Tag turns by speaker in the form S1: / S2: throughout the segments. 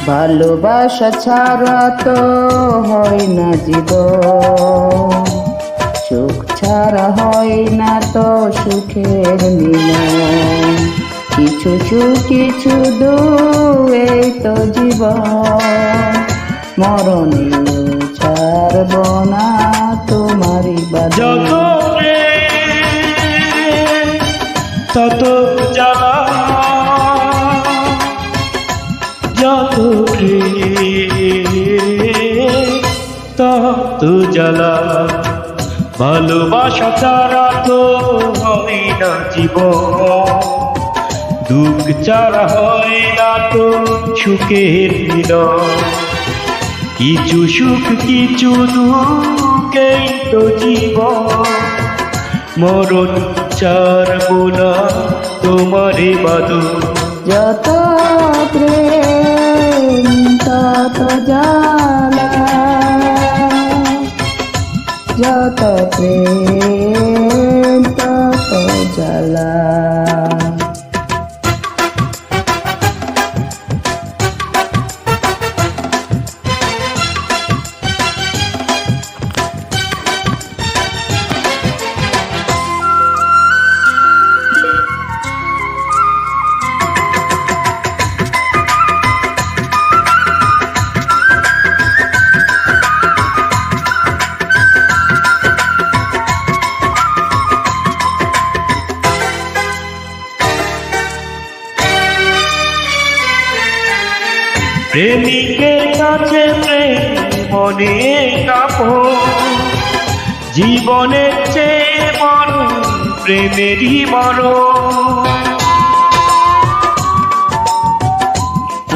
S1: ভালোবাসা ছাড়া তো হয় না জীবন, সুখ ছাড়া হয় না তো সুখের মিলন। কিছু সুখ কিছু দুঃখ এই তো জীবন, মরণেও ছাড়ব না তোমারই বাঁধন।
S2: যত প্রেম তত জ্বালা, যত প্রেম তত জ্বালা। ভালোবাসা ছাড়া তো হয় না জীবন, দুঃখ ছাড়া হয় না তো সুখের মিলন। কিছু সুখ কিছু দুঃখেই তো জীবন, মরণ ছাড়ব না তোমারে বাঁধন।
S1: যত প্রেম তত জ্বালা, যত প্রেম তত জ্বালা।
S2: প্রেমিকের কাছে প্রেম অনেক আপন, জীবনের চেয়ে বড় প্রেমেরই মরণ।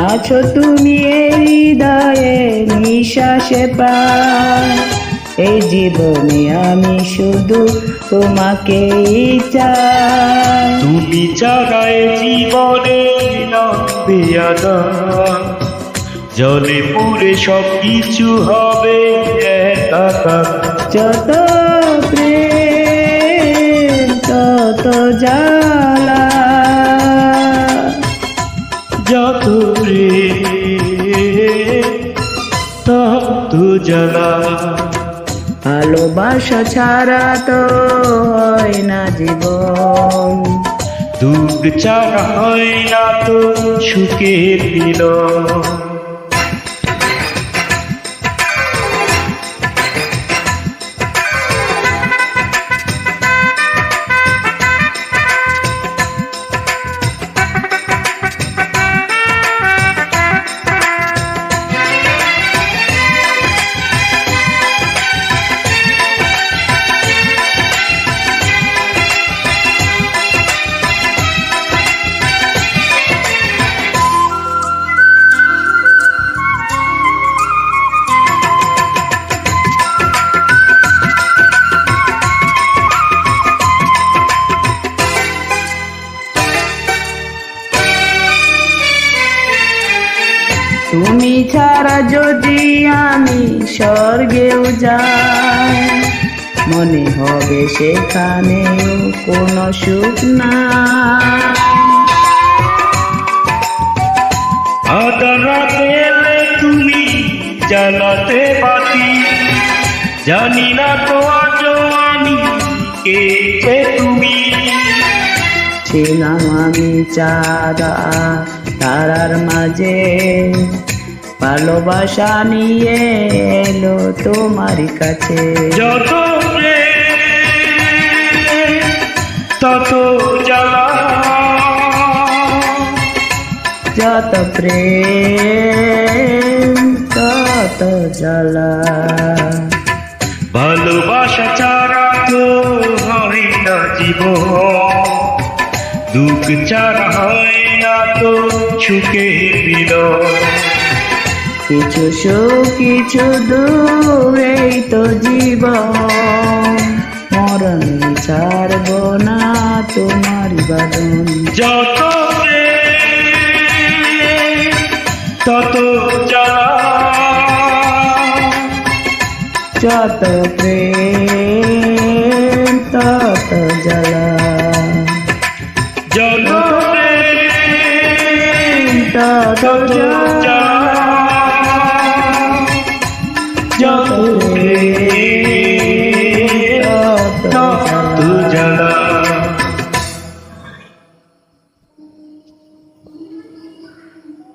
S1: আছো তুমি এই হৃদয়ে নিঃশ্বাসে প্রাণ, এই জীবনে আমি শুধু তোমাকেই চাই।
S2: তুমি ছাড়া এ জীবনে নামবে আধার, জলে পুড়ে সব কিছু হবে একাকার।
S1: যত প্রেম তত জ্বালা,
S2: যত প্রেম তত জ্বালা।
S1: ভালোবাসা ছাড়া তো হয় না জীবন,
S2: দুঃখ ছাড়া হয় না তো সুখের মিলন।
S1: তুমি ছাড়া যদি আমি স্বর্গেও যাই, মনে হবে সেখানেও কোনো সুখ নাই।
S2: আধার রাতে এলে তুমি জ্বালাতে বাতি, জানি না তো আজও আমি কে যে তুমি।
S1: ছিলাম আমি চাঁদা তারার মাঝে, ভালোবাসা নিয়ে এলো তোমার কাছে।
S2: যত প্রেম তত জ্বালা,
S1: যত প্রেম তত জ্বালা।
S2: ভালোবাসা ছাড়া তো হয় না জীবন, দুঃখ ছাড়া হয় না তো সুখের মিলন।
S1: কিছু সুখ কিছু দুঃখ এই তো জীবন, মরণে ছাড়ব না তোমারই বাঁধন।
S2: যত প্রেম তত জ্বালা,
S1: যত প্রেম তত জ্বালা।
S2: যত প্রেম
S1: তত জ্বালা। যত দূরে